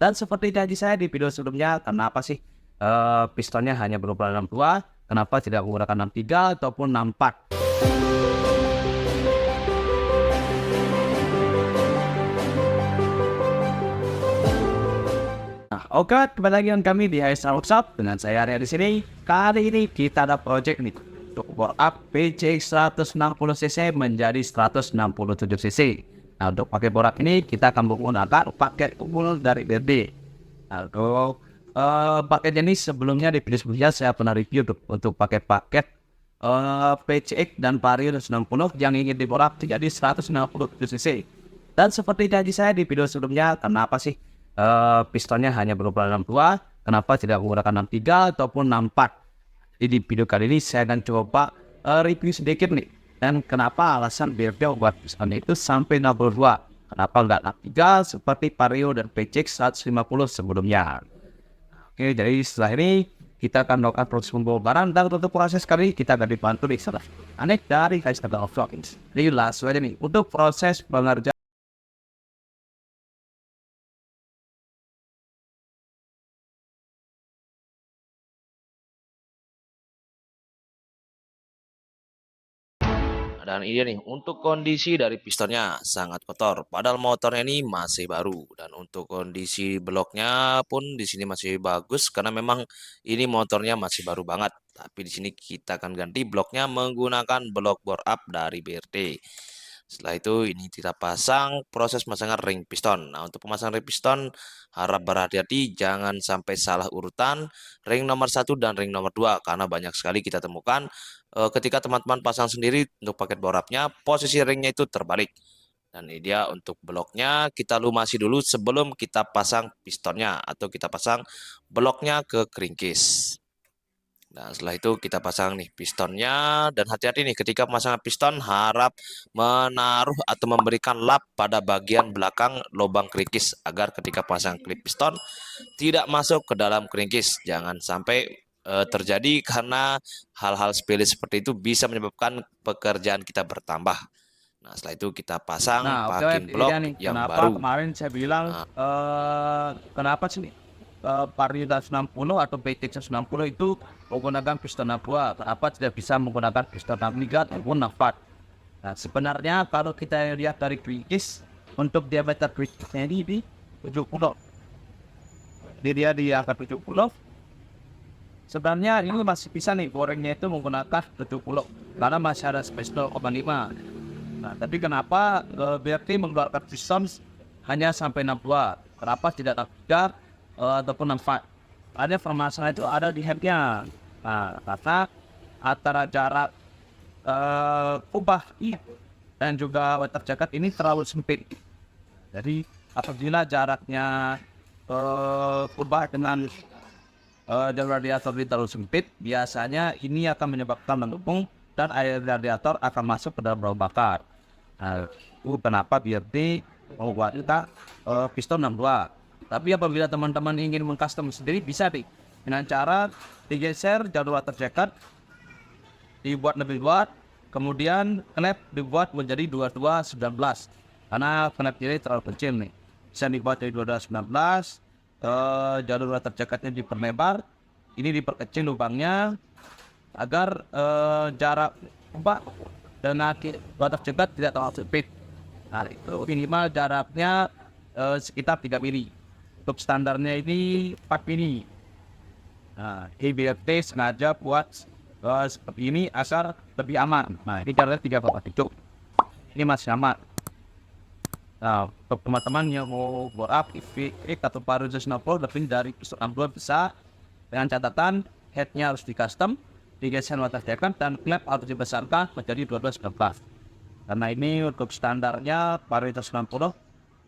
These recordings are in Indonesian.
Dan seperti janji saya di video sebelumnya, kenapa sih pistonnya hanya berukuran 62, kenapa tidak menggunakan 63 ataupun 64? Nah, oke, kembali lagi dengan kami di Haisal Workshop dengan saya Arya di sini. Kali ini kita ada project nih untuk bore up PCX 160cc menjadi 167cc. Nah, untuk pakai bore up ini kita akan menggunakan paket umum dari BRD. Nah, untuk paket jenis sebelumnya di video sebelumnya saya pernah review untuk paket PCX dan Vario 160 yang ingin di bore up jadi 167cc. Dan seperti janji saya di video sebelumnya, kenapa sih pistonnya hanya berukuran 62, kenapa tidak menggunakan 63 ataupun 64? Jadi di video kali ini saya akan coba review sedikit nih, dan kenapa alasan BRD buat pistonnya itu sampai 62, kenapa nggak 63 seperti Vario dan PCX 150 sebelumnya. Oke, jadi setelah ini kita akan melakukan proses pembongkaran, dan untuk proses kali ini kita akan dibantu nih salah aneh dari Haisal Workshop. Jadi langsung aja nih untuk proses pengerjaan. Dan ini nih untuk kondisi dari pistonnya sangat kotor, padahal motornya ini masih baru. Dan untuk kondisi bloknya pun di sini masih bagus karena memang ini motornya masih baru banget. Tapi di sini kita akan ganti bloknya menggunakan blok bore up dari BRD. Setelah itu ini kita pasang proses pemasangan ring piston. Nah, untuk pemasangan ring piston harap berhati-hati jangan sampai salah urutan ring nomor 1 dan ring nomor 2 karena banyak sekali kita temukan ketika teman-teman pasang sendiri untuk paket bore up-nya posisi ringnya itu terbalik. Dan ini dia untuk bloknya kita lumasi dulu sebelum kita pasang pistonnya atau kita pasang bloknya ke keringkis. Nah, setelah itu kita pasang nih pistonnya dan hati-hati nih ketika pemasangan piston harap menaruh atau memberikan lap pada bagian belakang lubang keringkis agar ketika pasang klip piston tidak masuk ke dalam keringkis. Jangan sampai terjadi karena hal-hal sepele seperti itu bisa menyebabkan pekerjaan kita bertambah. Nah, setelah itu kita pasang Nah, oke, packing ini dia block nih yang kenapa baru. kemarin saya bilang kenapa sih nih Vario 160 atau PTX 160 itu menggunakan piston 62, kenapa tidak bisa menggunakan piston 63 ataupun 64? Nah, sebenarnya kalau kita lihat dari keringkis, untuk diameter keringkisnya ini di 70. Jadi dia di angka 70. Sebenarnya ini masih bisa nih gorengnya itu menggunakan 70 karena masih ada space 0,5. Nah, tapi kenapa BRT mengeluarkan piston hanya sampai 62? Kenapa tidak 63 ataupun 64? Ada permasalahan itu ada di headnya. Nah, karena antara jarak kubah dan juga water jacket ini terlalu sempit. Jadi apabila jaraknya kubah dengan jalur radiator ini terlalu sempit, biasanya ini akan menyebabkan melengkung dan air radiator akan masuk ke dalam bahan bakar. Nah, itu kenapa BRD membuat kita piston 62. Tapi apabila teman-teman ingin mengcustom sendiri bisa nih dengan cara digeser jalur water jacket, dibuat lebih luas, kemudian knap dibuat menjadi 2219 karena knap ini terlalu kecil nih. Bisa dibuat dari 2219, jalur water jacketnya diperlebar, ini diperkecil lubangnya agar jarak kubah dan nanti water jacket tidak terlalu sempit. Nah, itu minimal jaraknya sekitar 3 mili. Untuk standarnya ini 4 mili. Nah, BRT sengaja buat seperti ini asal lebih aman. Nah, ini jaraknya 3,7. Ini masih aman. Nah, untuk teman-teman yang mau bore up PCX atau Vario 160 lebih dari piston 62 bisa, dengan catatan headnya harus di custom, digeser water jacket dan klep harus dibesarkan menjadi 12-19. Karena ini untuk standarnya Vario 160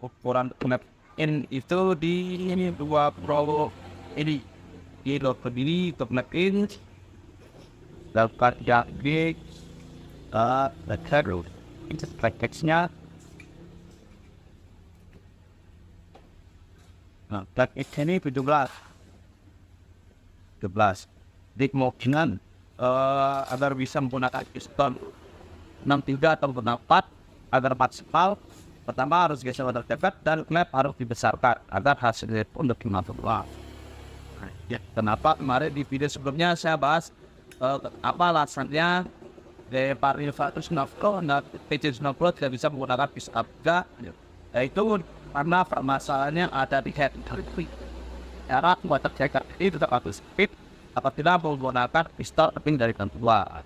ukuran klep in itu di ini 20 ini di logo ini untuk klep in dapat jadi terus itu package-nya. Nah, package ini 17. Jadi kemungkinan agar bisa menggunakan piston 63 atau 64 agar maksimal Pertama harus geser water dekat dan klep harus dibesarkan agar hasilnya pun lebih maksimal. Nah, ya, kenapa kemarin di video sebelumnya saya bahas apa alasannya Vario 190 dan PC90 tidak bisa menggunakan pisau abga, yaitu karena permasalahannya ada di head. Cara water dekat ini tetap harus speed apabila menggunakan pistol lebih dari tentuan.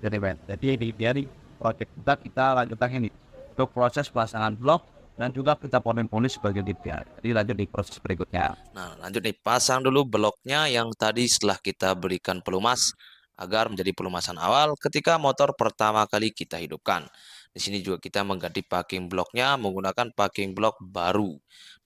Jadi dari project kita lanjutkan ini untuk proses pemasangan blok dan juga kita polis sebagai DPR. Jadi lanjut di proses berikutnya. Nah, lanjut nih, pasang dulu bloknya yang tadi setelah kita berikan pelumas agar menjadi pelumasan awal ketika motor pertama kali kita hidupkan. Di sini juga kita mengganti packing bloknya menggunakan packing blok baru.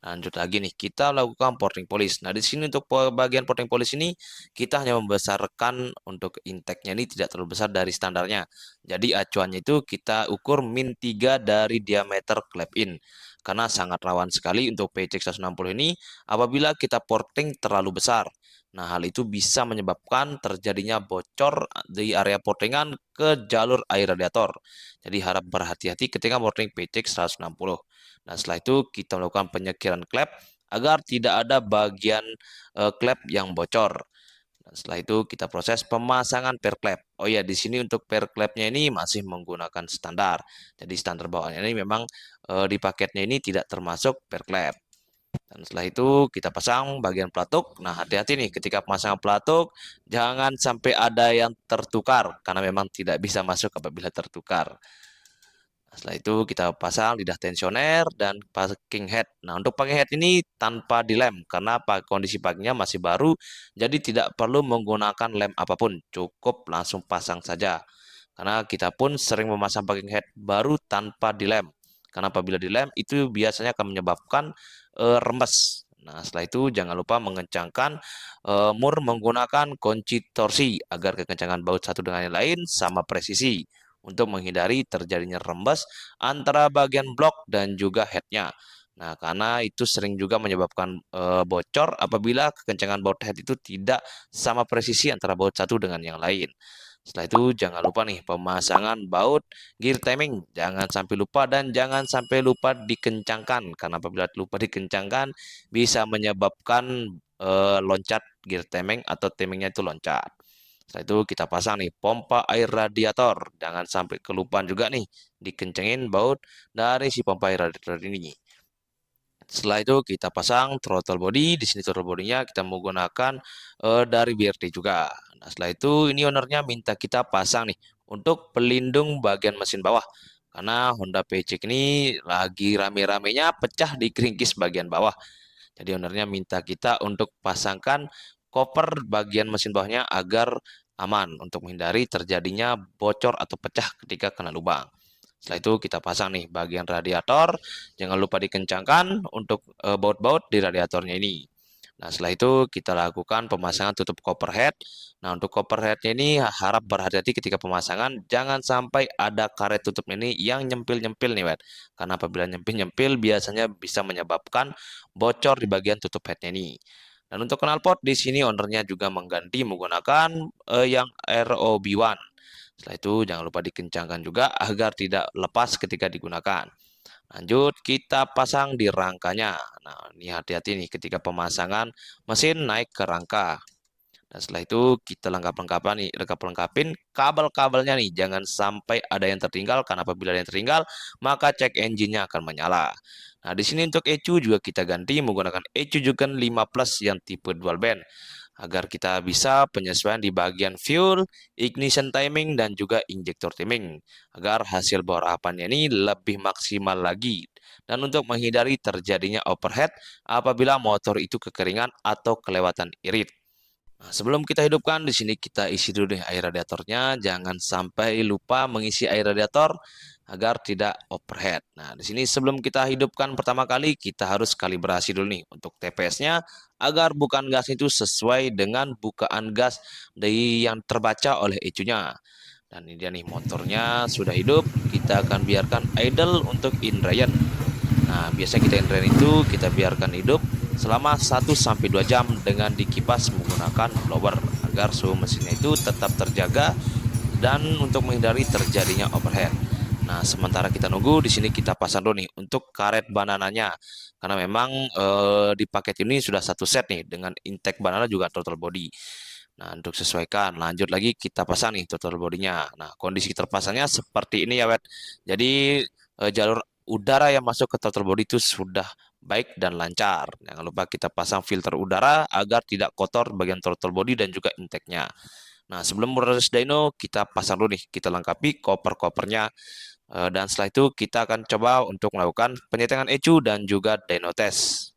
Lanjut lagi nih, kita lakukan porting polish. Nah, di sini untuk bagian porting polish ini kita hanya membesarkan untuk intake-nya ini tidak terlalu besar dari standarnya. Jadi acuannya itu kita ukur min 3 dari diameter clap in. Karena sangat rawan sekali untuk PCX 160 ini apabila kita porting terlalu besar. Nah, hal itu bisa menyebabkan terjadinya bocor di area portingan ke jalur air radiator. Jadi harap berhati-hati ketika porting PCX 160. Nah, setelah itu kita melakukan penyekiran klep agar tidak ada bagian klep yang bocor. Dan setelah itu kita proses pemasangan per klep. Oh ya, di sini untuk per klepnya ini masih menggunakan standar. Jadi standar bawaannya ini memang di paketnya ini tidak termasuk per klep. Dan setelah itu kita pasang bagian pelatuk. Nah, hati-hati nih ketika pemasangan pelatuk, jangan sampai ada yang tertukar karena memang tidak bisa masuk apabila tertukar. Nah, setelah itu kita pasang lidah tensioner dan packing head. Nah, untuk packing head ini tanpa dilem karena kondisi packingnya masih baru, jadi tidak perlu menggunakan lem apapun, cukup langsung pasang saja. Karena kita pun sering memasang packing head baru tanpa dilem. Karena apabila dilem itu biasanya akan menyebabkan rembes. Nah, setelah itu jangan lupa mengencangkan mur menggunakan kunci torsi agar kekencangan baut satu dengan yang lain sama presisi untuk menghindari terjadinya rembes antara bagian blok dan juga headnya. Nah, karena itu sering juga menyebabkan bocor apabila kekencangan baut head itu tidak sama presisi antara baut satu dengan yang lain. Setelah itu jangan lupa nih pemasangan baut gear timing. Jangan sampai lupa dan jangan sampai lupa dikencangkan. Karena apabila lupa dikencangkan bisa menyebabkan loncat gear timing atau timingnya itu loncat. Setelah itu kita pasang nih pompa air radiator. Jangan sampai kelupaan juga nih dikencengin baut dari si pompa air radiator ini. Setelah itu kita pasang throttle body. Di sini throttle bodinya kita menggunakan dari BRT juga. Nah, setelah itu ini ownernya minta kita pasang nih untuk pelindung bagian mesin bawah. Karena Honda PCX ini lagi rame-ramenya pecah di keringkis bagian bawah. Jadi ownernya minta kita untuk pasangkan koper bagian mesin bawahnya agar aman untuk menghindari terjadinya bocor atau pecah ketika kena lubang. Setelah itu kita pasang nih bagian radiator. Jangan lupa dikencangkan untuk baut-baut di radiatornya ini. Nah, setelah itu kita lakukan pemasangan tutup cover head. Nah, untuk cover headnya ini harap berhati-hati ketika pemasangan. Jangan sampai ada karet tutupnya ini yang nyempil-nyempil nih, Wet. Karena apabila nyempil-nyempil biasanya bisa menyebabkan bocor di bagian tutup headnya ini. Dan untuk knalpot di sini ownernya juga mengganti menggunakan yang ROB1. Setelah itu jangan lupa dikencangkan juga agar tidak lepas ketika digunakan. Lanjut kita pasang di rangkanya. Nah, ini hati-hati nih ketika pemasangan mesin naik ke rangka. Dan setelah itu kita lengkapin kabel-kabelnya nih. Jangan sampai ada yang tertinggal karena apabila ada yang tertinggal maka cek engine-nya akan menyala. Nah, di sini untuk ECU juga kita ganti menggunakan ECU Juken 5 Plus yang tipe dual band agar kita bisa penyesuaian di bagian fuel, ignition timing, dan juga injektor timing agar hasil bor apannya ini lebih maksimal lagi dan untuk menghindari terjadinya overheat apabila motor itu kekeringan atau kelewatan irit. Nah, sebelum kita hidupkan di sini kita isi dulu deh air radiatornya, jangan sampai lupa mengisi air radiator agar tidak overheat. Nah, di sini sebelum kita hidupkan pertama kali kita harus kalibrasi dulu nih untuk TPS-nya agar bukaan gas itu sesuai dengan bukaan gas dari yang terbaca oleh ECU-nya. Dan ini dia nih motornya sudah hidup, kita akan biarkan idle untuk indrayan. Nah, biasanya kita indrayan itu kita biarkan hidup selama 1-2 jam dengan dikipas menggunakan blower agar suhu mesinnya itu tetap terjaga dan untuk menghindari terjadinya overheat. Nah, sementara kita nunggu di sini kita pasang dulu nih untuk karet banananya. Karena memang di paket ini sudah satu set nih dengan intake banana juga total body. Nah, untuk sesuaikan, lanjut lagi kita pasang nih total bodinya. Nah, kondisi terpasangnya seperti ini ya, Wet. Jadi jalur udara yang masuk ke total body itu sudah baik dan lancar. Jangan lupa kita pasang filter udara agar tidak kotor bagian total body dan juga intake-nya. Nah, sebelum proses dyno, kita pasang dulu nih, kita lengkapi koper-kopernya. Dan setelah itu kita akan coba untuk melakukan penyetangan ECU dan juga dyno test.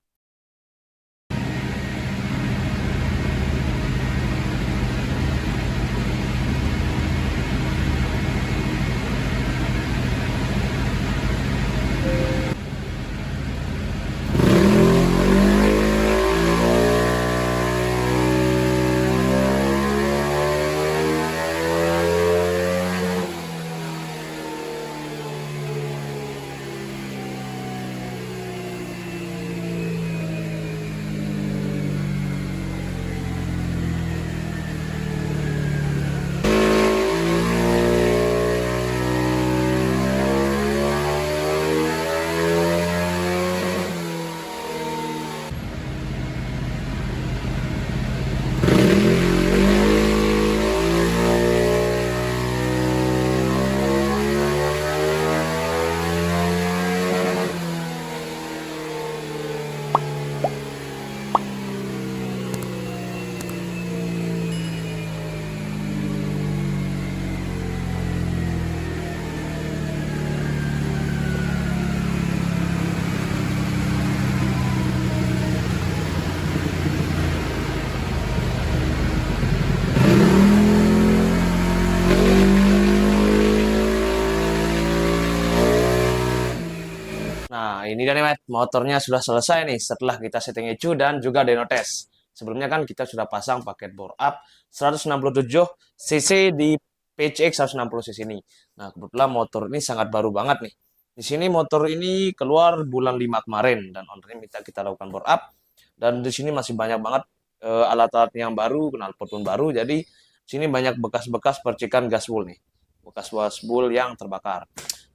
Nah, ini dia nih, Matt. Motornya sudah selesai nih setelah kita setting ECU dan juga dyno test. Sebelumnya kan kita sudah pasang paket bore up 167 cc di PCX 160 cc ini. Nah, kebetulan motor ini sangat baru banget nih. Di sini motor ini keluar bulan 5 kemarin dan ownernya minta kita lakukan bore up. Dan di sini masih banyak banget alat-alat yang baru, knalpot pun baru. Jadi sini banyak bekas-bekas percikan gaswol nih. Bekas gaswol yang terbakar.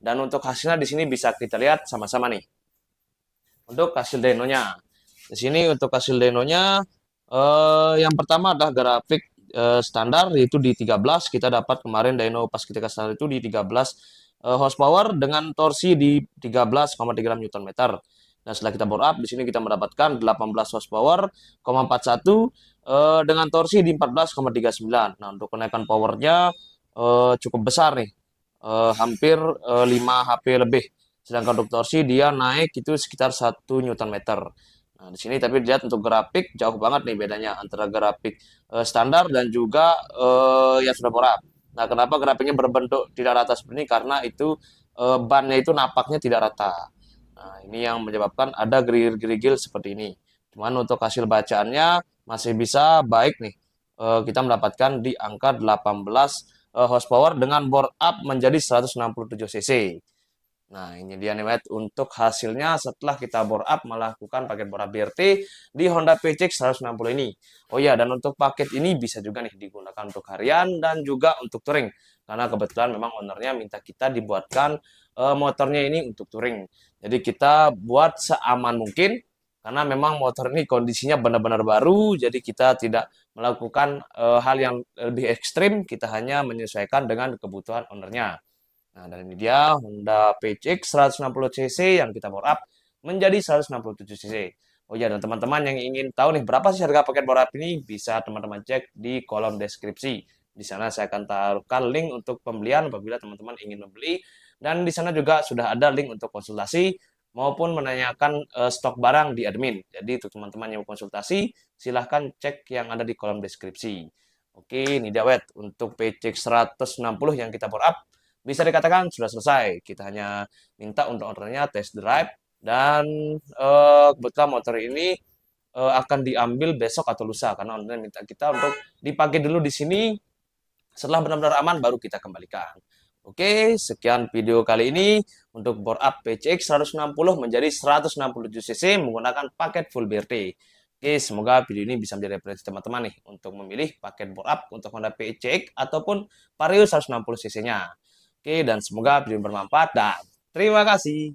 Dan untuk hasilnya di sini bisa kita lihat sama-sama nih. Untuk hasil denonya. Di sini untuk hasil denonya yang pertama adalah grafik standar yaitu di 13. Kita dapat kemarin deno pas kita standar itu di 13 horsepower dengan torsi di 13,3 Nm. Dan setelah kita bore up di sini kita mendapatkan 18 horsepower, 41 dengan torsi di 14,39. Nah, untuk kenaikan powernya cukup besar nih. Hampir 5 HP lebih. Sedangkan untuk torsi dia naik itu sekitar 1 Nm. Nah, di sini tapi lihat untuk grafik jauh banget nih bedanya antara grafik standar dan juga yang sudah bore up. Nah, kenapa grafiknya berbentuk tidak rata seperti ini? Karena itu bannya itu napaknya tidak rata. Nah, ini yang menyebabkan ada gerigil-gerigil seperti ini. Cuman untuk hasil bacaannya masih bisa baik nih. Kita mendapatkan di angka 18 horsepower dengan bore up menjadi 167 cc. Nah, ini dia nih, Matt. Untuk hasilnya setelah kita bore up melakukan paket bore up BRT di Honda PCX 160 ini. Oh ya, dan untuk paket ini bisa juga nih digunakan untuk harian dan juga untuk touring. Karena kebetulan memang ownernya minta kita dibuatkan motornya ini untuk touring. Jadi kita buat seaman mungkin karena memang motor ini kondisinya benar-benar baru, jadi kita tidak melakukan hal yang lebih ekstrim, kita hanya menyesuaikan dengan kebutuhan ownernya. Nah, dan ini dia Honda PCX 160 cc yang kita bore up menjadi 167 cc. Oh ya, dan teman-teman yang ingin tahu nih berapa sih harga paket bore up ini, bisa teman-teman cek di kolom deskripsi. Di sana saya akan taruhkan link untuk pembelian apabila teman-teman ingin membeli. Dan di sana juga sudah ada link untuk konsultasi maupun menanyakan stok barang di admin. Jadi untuk teman-teman yang mau konsultasi, silahkan cek yang ada di kolom deskripsi. Oke, ini dia wet untuk PCX 160 yang kita bore up. Bisa dikatakan sudah selesai. Kita hanya minta untuk ordernya test drive dan kebetulan motor ini akan diambil besok atau lusa karena ordernya minta kita untuk dipakai dulu di sini. Setelah benar-benar aman baru kita kembalikan. Oke, sekian video kali ini untuk bore up PCX 160 menjadi 167 cc menggunakan paket full BRT. Oke, semoga video ini bisa menjadi referensi teman-teman nih untuk memilih paket bore up untuk Honda PCX ataupun Vario 160 cc-nya. Oke, dan semoga video ini bermanfaat dan terima kasih.